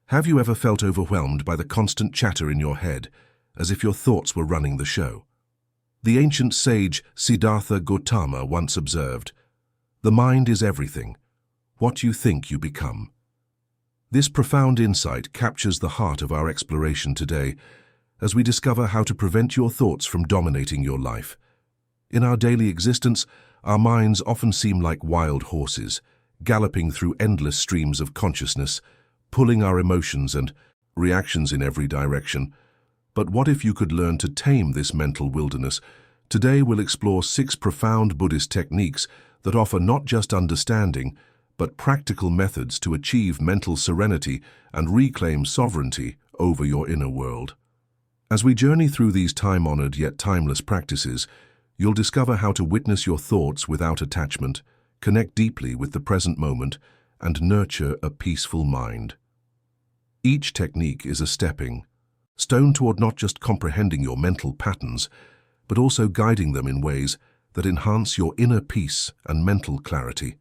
Have you ever felt overwhelmed by the constant chatter in your head, as if your thoughts were running the show? The ancient sage Siddhartha Gautama once observed, "The mind is everything. What you think you become." This profound insight captures the heart of our exploration today, as we discover how to prevent your thoughts from dominating your life. In our daily existence, our minds often seem like wild horses, galloping through endless streams of consciousness, pulling our emotions and reactions in every direction. But what if you could learn to tame this mental wilderness? Today we'll explore 6 profound Buddhist techniques that offer not just understanding, but practical methods to achieve mental serenity and reclaim sovereignty over your inner world. As we journey through these time-honored yet timeless practices, you'll discover how to witness your thoughts without attachment, connect deeply with the present moment, and nurture a peaceful mind. Each technique is a stepping stone toward not just comprehending your mental patterns, but also guiding them in ways that enhance your inner peace and mental clarity.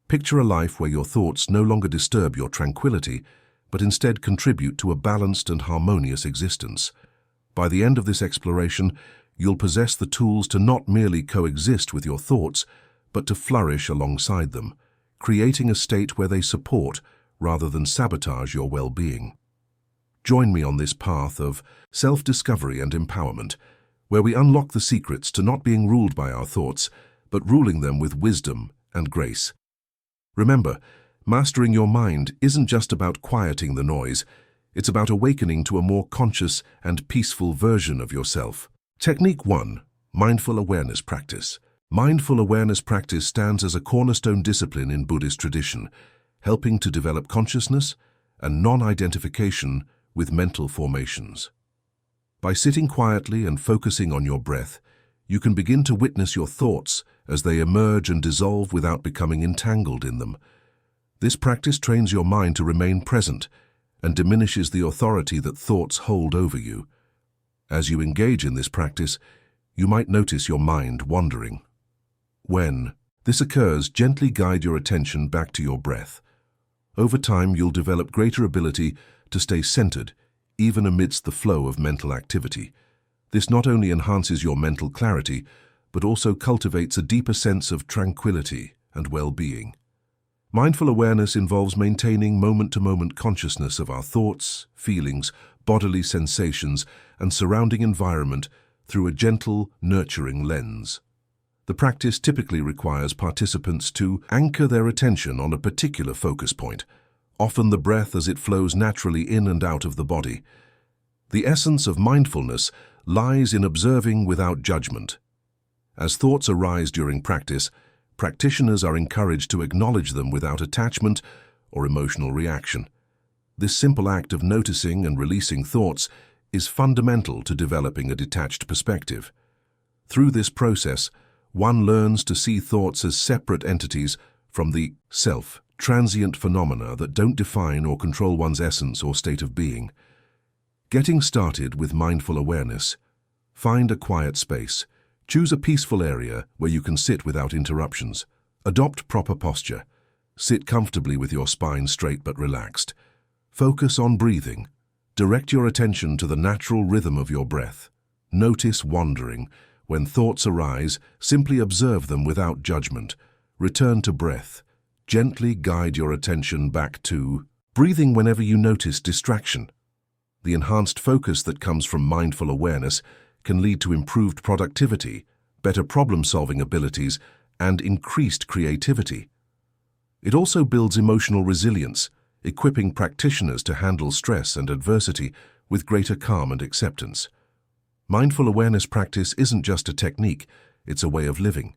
Picture a life where your thoughts no longer disturb your tranquility, but instead contribute to a balanced and harmonious existence. By the end of this exploration, you'll possess the tools to not merely coexist with your thoughts, but to flourish alongside them, creating a state where they support rather than sabotage your well-being. Join me on this path of self-discovery and empowerment, where we unlock the secrets to not being ruled by our thoughts, but ruling them with wisdom and grace. Remember, mastering your mind isn't just about quieting the noise, it's about awakening to a more conscious and peaceful version of yourself. Technique 1. Mindful awareness practice. Mindful awareness practice stands as a cornerstone discipline in Buddhist tradition, helping to develop consciousness and non-identification with mental formations. By sitting quietly and focusing on your breath, you can begin to witness your thoughts as they emerge and dissolve without becoming entangled in them. This practice trains your mind to remain present and diminishes the authority that thoughts hold over you. As you engage in this practice, you might notice your mind wandering. When this occurs, gently guide your attention back to your breath. Over time, you'll develop greater ability to stay centered, even amidst the flow of mental activity. This not only enhances your mental clarity, but also cultivates a deeper sense of tranquility and well-being. Mindful awareness involves maintaining moment-to-moment consciousness of our thoughts, feelings, bodily sensations, and surrounding environment through a gentle, nurturing lens. The practice typically requires participants to anchor their attention on a particular focus point, often the breath as it flows naturally in and out of the body. The essence of mindfulness lies in observing without judgment. As thoughts arise during practice, practitioners are encouraged to acknowledge them without attachment or emotional reaction. This simple act of noticing and releasing thoughts is fundamental to developing a detached perspective. Through this process, one learns to see thoughts as separate entities from the self, transient phenomena that don't define or control one's essence or state of being. Getting started with mindful awareness, find a quiet space. Choose a peaceful area where you can sit without interruptions. Adopt proper posture. Sit comfortably with your spine straight but relaxed. Focus on breathing. Direct your attention to the natural rhythm of your breath. Notice wandering. When thoughts arise, simply observe them without judgment. Return to breath. Gently guide your attention back to breathing whenever you notice distraction. The enhanced focus that comes from mindful awareness can lead to improved productivity, better problem-solving abilities, and increased creativity. It also builds emotional resilience, equipping practitioners to handle stress and adversity with greater calm and acceptance. Mindful awareness practice isn't just a technique, it's a way of living.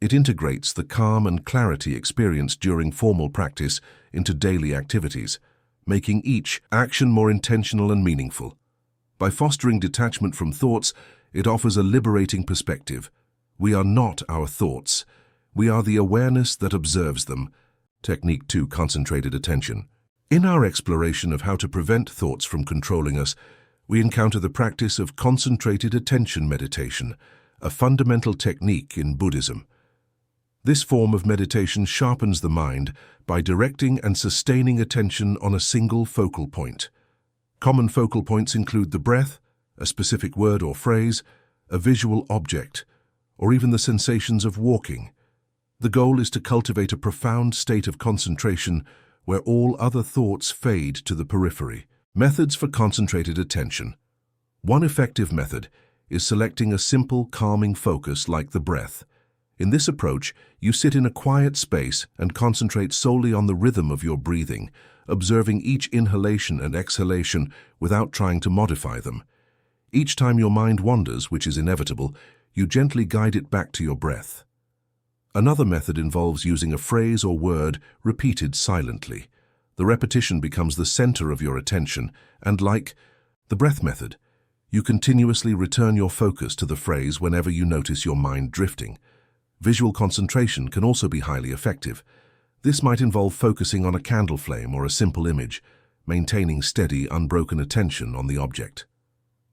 It integrates the calm and clarity experienced during formal practice into daily activities, making each action more intentional and meaningful. By fostering detachment from thoughts, it offers a liberating perspective. We are not our thoughts. We are the awareness that observes them. Technique 2. Concentrated attention. In our exploration of how to prevent thoughts from controlling us, we encounter the practice of concentrated attention meditation, a fundamental technique in Buddhism. This form of meditation sharpens the mind by directing and sustaining attention on a single focal point. Common focal points include the breath, a specific word or phrase, a visual object, or even the sensations of walking. The goal is to cultivate a profound state of concentration where all other thoughts fade to the periphery. Methods for concentrated attention. One effective method is selecting a simple, calming focus like the breath. In this approach, you sit in a quiet space and concentrate solely on the rhythm of your breathing, observing each inhalation and exhalation without trying to modify them. Each time your mind wanders, which is inevitable, you gently guide it back to your breath. Another method involves using a phrase or word repeated silently. The repetition becomes the center of your attention, and like the breath method, you continuously return your focus to the phrase whenever you notice your mind drifting. Visual concentration can also be highly effective. This might involve focusing on a candle flame or a simple image, maintaining steady, unbroken attention on the object.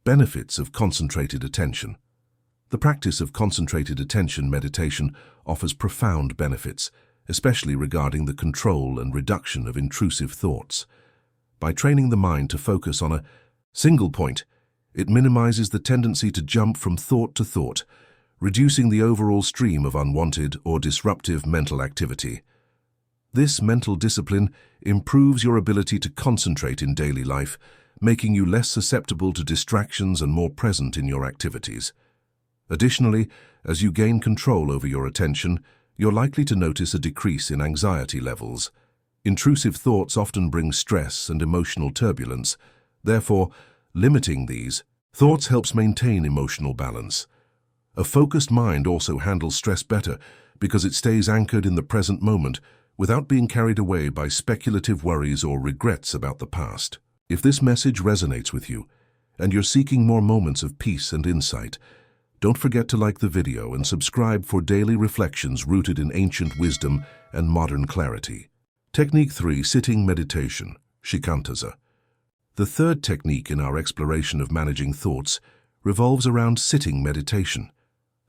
Benefits of concentrated attention. The practice of concentrated attention meditation offers profound benefits, especially regarding the control and reduction of intrusive thoughts. By training the mind to focus on a single point, it minimizes the tendency to jump from thought to thought, reducing the overall stream of unwanted or disruptive mental activity. This mental discipline improves your ability to concentrate in daily life, making you less susceptible to distractions and more present in your activities. Additionally, as you gain control over your attention, you're likely to notice a decrease in anxiety levels. Intrusive thoughts often bring stress and emotional turbulence. Therefore, limiting these thoughts helps maintain emotional balance. A focused mind also handles stress better because it stays anchored in the present moment without being carried away by speculative worries or regrets about the past. If this message resonates with you and you're seeking more moments of peace and insight, don't forget to like the video and subscribe for daily reflections rooted in ancient wisdom and modern clarity. Technique 3. Sitting Meditation, Shikantaza. The third technique in our exploration of managing thoughts revolves around sitting meditation,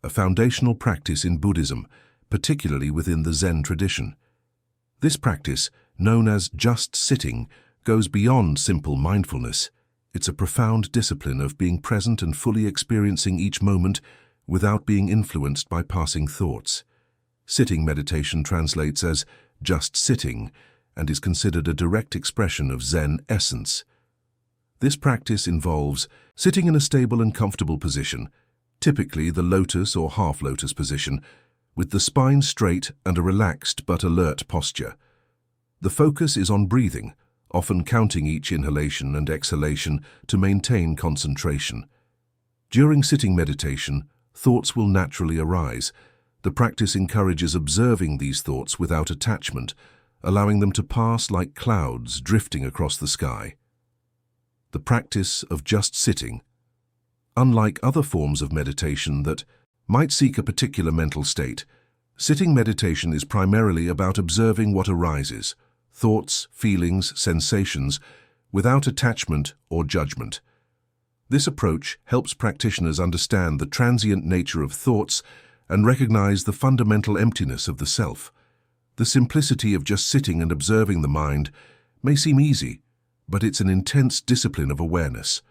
a foundational practice in Buddhism, particularly within the Zen tradition. This practice, known as just sitting, goes beyond simple mindfulness. It's a profound discipline of being present and fully experiencing each moment without being influenced by passing thoughts. Sitting meditation translates as just sitting and is considered a direct expression of Zen essence. This practice involves sitting in a stable and comfortable position, typically the lotus or half-lotus position, with the spine straight and a relaxed but alert posture. The focus is on breathing, often counting each inhalation and exhalation to maintain concentration. During sitting meditation, thoughts will naturally arise. The practice encourages observing these thoughts without attachment, allowing them to pass like clouds drifting across the sky. The practice of just sitting. Unlike other forms of meditation that might seek a particular mental state, sitting meditation is primarily about observing what arises, thoughts, feelings, sensations, without attachment or judgment. This approach helps practitioners understand the transient nature of thoughts and recognize the fundamental emptiness of the self. The simplicity of just sitting and observing the mind may seem easy, but it's an intense discipline of awareness.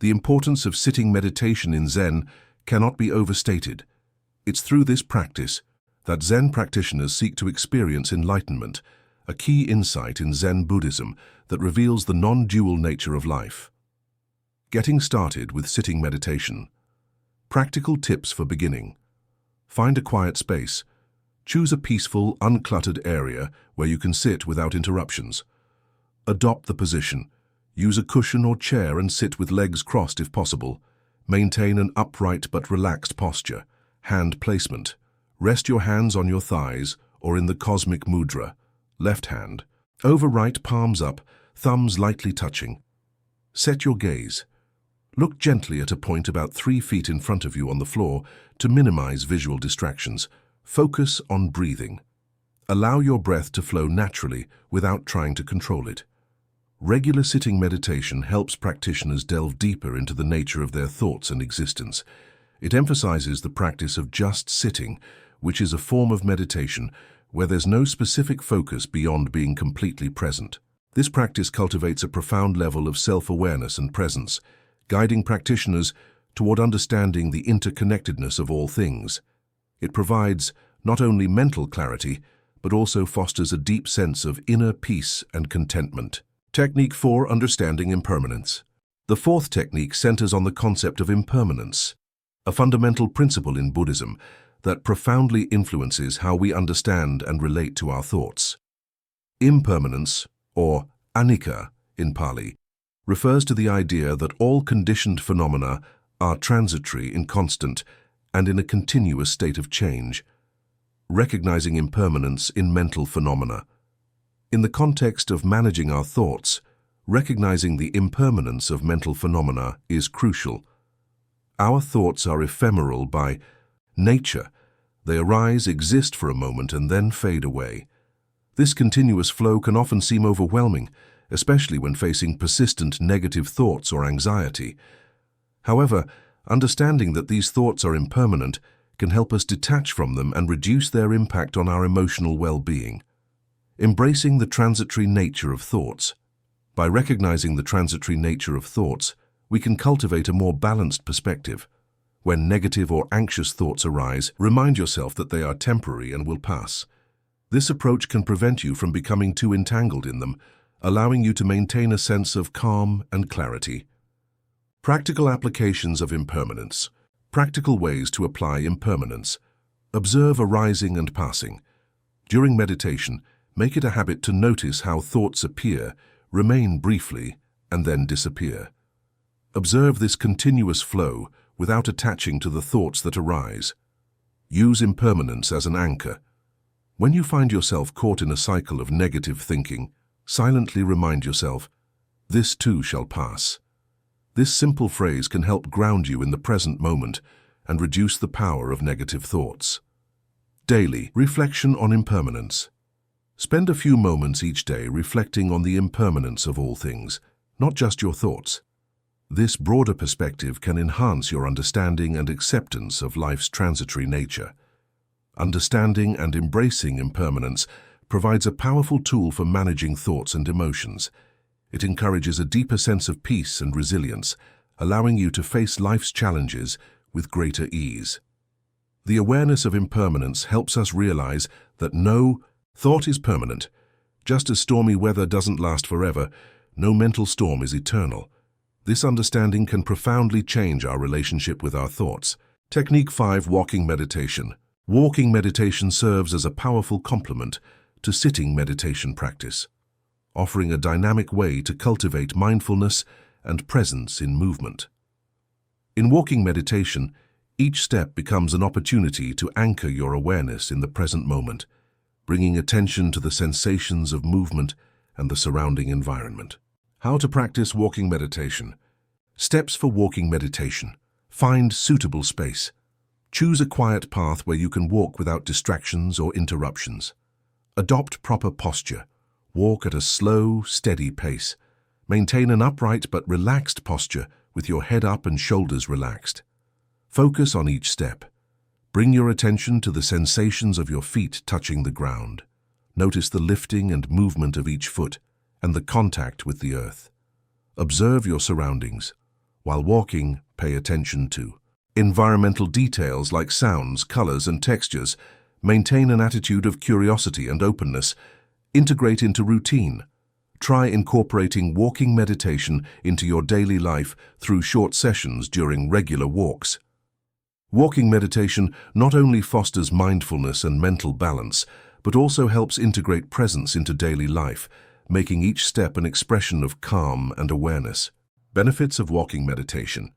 The importance of sitting meditation in Zen cannot be overstated. It's through this practice that Zen practitioners seek to experience enlightenment, a key insight in Zen Buddhism that reveals the non-dual nature of life. Getting started with sitting meditation. Practical tips for beginning. Find a quiet space. Choose a peaceful, uncluttered area where you can sit without interruptions. Adopt the position. Use a cushion or chair and sit with legs crossed if possible. Maintain an upright but relaxed posture. Hand placement. Rest your hands on your thighs or in the cosmic mudra. Left hand. Over right, palms up, thumbs lightly touching. Set your gaze. Look gently at a point about 3 feet in front of you on the floor to minimize visual distractions. Focus on breathing. Allow your breath to flow naturally without trying to control it. Regular sitting meditation helps practitioners delve deeper into the nature of their thoughts and existence. It emphasizes the practice of just sitting, which is a form of meditation where there's no specific focus beyond being completely present. This practice cultivates a profound level of self-awareness and presence, guiding practitioners toward understanding the interconnectedness of all things. It provides not only mental clarity, but also fosters a deep sense of inner peace and contentment. Technique 4. Understanding impermanence. The fourth technique centers on the concept of impermanence, a fundamental principle in Buddhism that profoundly influences how we understand and relate to our thoughts. Impermanence, or anicca in Pali, refers to the idea that all conditioned phenomena are transitory, inconstant, and in a continuous state of change. Recognizing impermanence in mental phenomena. In the context of managing our thoughts, recognizing the impermanence of mental phenomena is crucial. Our thoughts are ephemeral by nature. They arise, exist for a moment, and then fade away. This continuous flow can often seem overwhelming, especially when facing persistent negative thoughts or anxiety. However, understanding that these thoughts are impermanent can help us detach from them and reduce their impact on our emotional well-being. Embracing the transitory nature of thoughts. By recognizing the transitory nature of thoughts, we can cultivate a more balanced perspective. When negative or anxious thoughts arise, remind yourself that they are temporary and will pass. This approach can prevent you from becoming too entangled in them, allowing you to maintain a sense of calm and clarity. Practical applications of impermanence. Practical ways to apply impermanence. Observe arising and passing. During meditation, make it a habit to notice how thoughts appear, remain briefly, and then disappear. Observe this continuous flow without attaching to the thoughts that arise. Use impermanence as an anchor. When you find yourself caught in a cycle of negative thinking, silently remind yourself, "This too shall pass." This simple phrase can help ground you in the present moment and reduce the power of negative thoughts. Daily reflection on impermanence. Spend a few moments each day reflecting on the impermanence of all things, not just your thoughts. This broader perspective can enhance your understanding and acceptance of life's transitory nature. Understanding and embracing impermanence provides a powerful tool for managing thoughts and emotions. It encourages a deeper sense of peace and resilience, allowing you to face life's challenges with greater ease. The awareness of impermanence helps us realize that no thought is permanent. Just as stormy weather doesn't last forever, no mental storm is eternal. This understanding can profoundly change our relationship with our thoughts. Technique 5. Walking meditation. Walking meditation serves as a powerful complement to sitting meditation practice, offering a dynamic way to cultivate mindfulness and presence in movement. In walking meditation, each step becomes an opportunity to anchor your awareness in the present moment, bringing attention to the sensations of movement and the surrounding environment. How to practice walking meditation. Steps for walking meditation. Find suitable space. Choose a quiet path where you can walk without distractions or interruptions. Adopt proper posture. Walk at a slow, steady pace. Maintain an upright but relaxed posture with your head up and shoulders relaxed. Focus on each step. Bring your attention to the sensations of your feet touching the ground. Notice the lifting and movement of each foot and the contact with the earth. Observe your surroundings. While walking, pay attention to environmental details like sounds, colors, and textures. Maintain an attitude of curiosity and openness. Integrate into routine. Try incorporating walking meditation into your daily life through short sessions during regular walks. Walking meditation not only fosters mindfulness and mental balance, but also helps integrate presence into daily life, making each step an expression of calm and awareness. Benefits of walking meditation.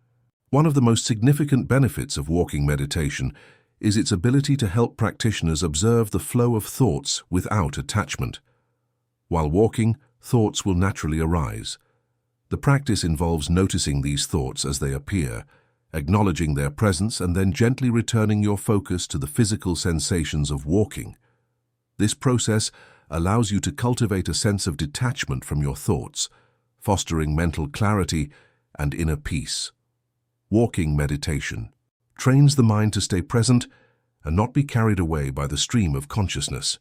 One of the most significant benefits of walking meditation is its ability to help practitioners observe the flow of thoughts without attachment. While walking, thoughts will naturally arise. The practice involves noticing these thoughts as they appear, acknowledging their presence, and then gently returning your focus to the physical sensations of walking. This process allows you to cultivate a sense of detachment from your thoughts, fostering mental clarity and inner peace. Walking meditation trains the mind to stay present and not be carried away by the stream of consciousness.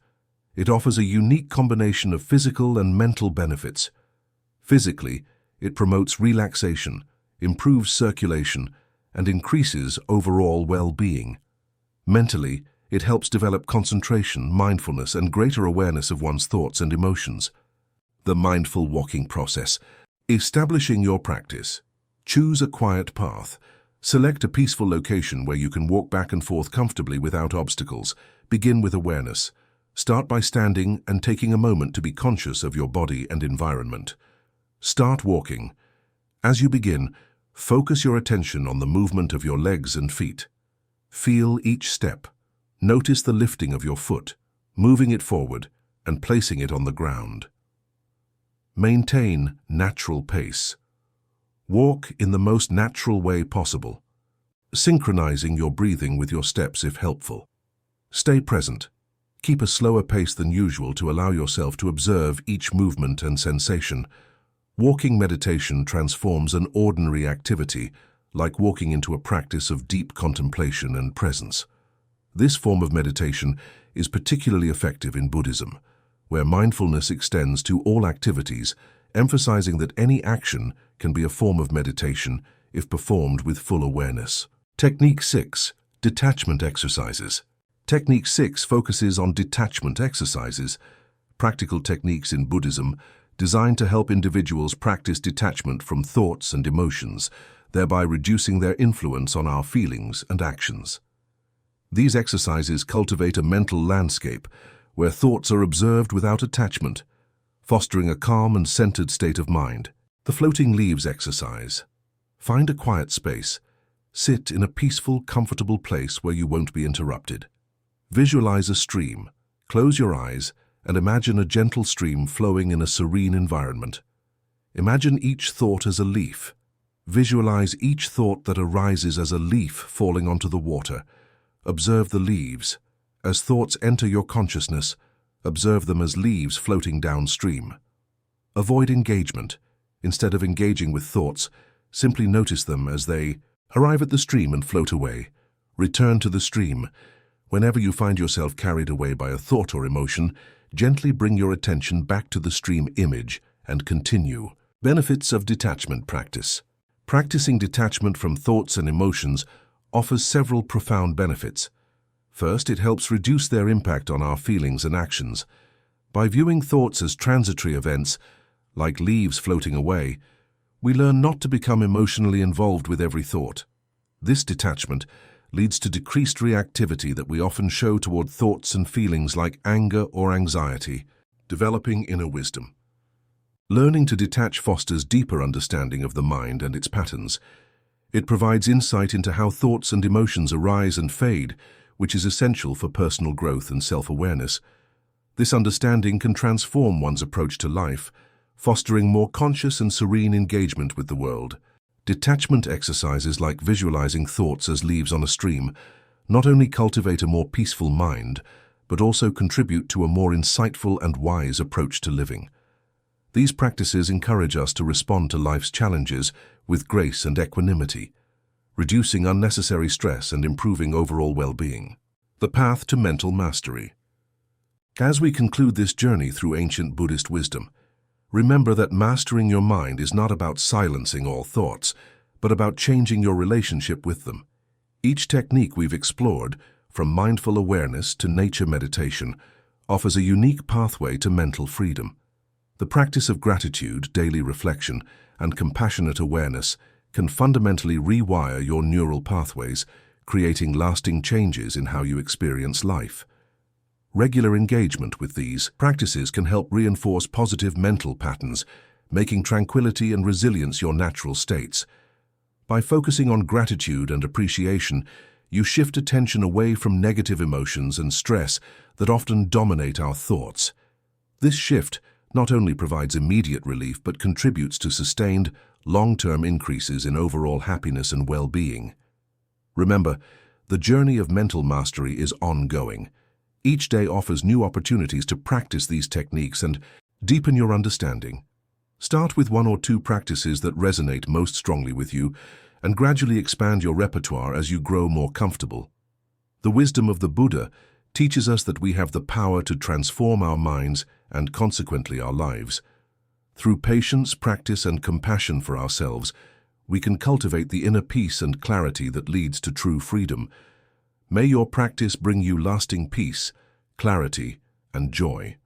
It offers a unique combination of physical and mental benefits. Physically, it promotes relaxation, improves circulation, and increases overall well-being. Mentally, it helps develop concentration, mindfulness, and greater awareness of one's thoughts and emotions. The mindful walking process. Establishing your practice. Choose a quiet path. Select a peaceful location where you can walk back and forth comfortably without obstacles. Begin with awareness. Start by standing and taking a moment to be conscious of your body and environment. Start walking. As you begin, focus your attention on the movement of your legs and feet. Feel each step. Notice the lifting of your foot, moving it forward, and placing it on the ground. Maintain natural pace. Walk in the most natural way possible, synchronizing your breathing with your steps if helpful. Stay present. Keep a slower pace than usual to allow yourself to observe each movement and sensation. Walking meditation transforms an ordinary activity, like walking into a practice of deep contemplation and presence. This form of meditation is particularly effective in Buddhism, where mindfulness extends to all activities, emphasizing that any action can be a form of meditation if performed with full awareness. Technique 6. Detachment exercises. Technique 6 focuses on detachment exercises, practical techniques in Buddhism designed to help individuals practice detachment from thoughts and emotions, thereby reducing their influence on our feelings and actions. These exercises cultivate a mental landscape where thoughts are observed without attachment, fostering a calm and centered state of mind. The floating leaves exercise. Find a quiet space. Sit in a peaceful, comfortable place where you won't be interrupted. Visualize a stream. Close your eyes and imagine a gentle stream flowing in a serene environment. Imagine each thought as a leaf. Visualize each thought that arises as a leaf falling onto the water. Observe the leaves. As thoughts enter your consciousness, observe them as leaves floating downstream. Avoid engagement. Instead of engaging with thoughts, simply notice them as they arrive at the stream and float away. Return to the stream. Whenever you find yourself carried away by a thought or emotion, gently bring your attention back to the stream image and continue. Benefits of detachment practice. Practicing detachment from thoughts and emotions offers several profound benefits. First, it helps reduce their impact on our feelings and actions. By viewing thoughts as transitory events, like leaves floating away, we learn not to become emotionally involved with every thought. This detachment leads to decreased reactivity that we often show toward thoughts and feelings like anger or anxiety. Developing inner wisdom. Learning to detach fosters deeper understanding of the mind and its patterns. It provides insight into how thoughts and emotions arise and fade, which is essential for personal growth and self-awareness. This understanding can transform one's approach to life, fostering more conscious and serene engagement with the world. Detachment exercises like visualizing thoughts as leaves on a stream not only cultivate a more peaceful mind, but also contribute to a more insightful and wise approach to living. These practices encourage us to respond to life's challenges with grace and equanimity, reducing unnecessary stress and improving overall well-being. The path to mental mastery. As we conclude this journey through ancient Buddhist wisdom, remember that mastering your mind is not about silencing all thoughts, but about changing your relationship with them. Each technique we've explored, from mindful awareness to nature meditation, offers a unique pathway to mental freedom. The practice of gratitude, daily reflection, and compassionate awareness can fundamentally rewire your neural pathways, creating lasting changes in how you experience life. Regular engagement with these practices can help reinforce positive mental patterns, making tranquility and resilience your natural states. By focusing on gratitude and appreciation, you shift attention away from negative emotions and stress that often dominate our thoughts. This shift not only provides immediate relief but contributes to sustained, long-term increases in overall happiness and well-being. Remember, the journey of mental mastery is ongoing. Each day offers new opportunities to practice these techniques and deepen your understanding. Start with one or two practices that resonate most strongly with you and gradually expand your repertoire as you grow more comfortable. The wisdom of the Buddha teaches us that we have the power to transform our minds and consequently our lives. Through patience, practice, and compassion for ourselves, we can cultivate the inner peace and clarity that leads to true freedom. May your practice bring you lasting peace, clarity, and joy.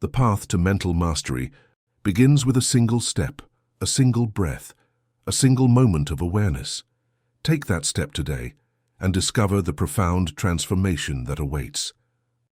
The path to mental mastery begins with a single step, a single breath, a single moment of awareness. Take that step today and discover the profound transformation that awaits.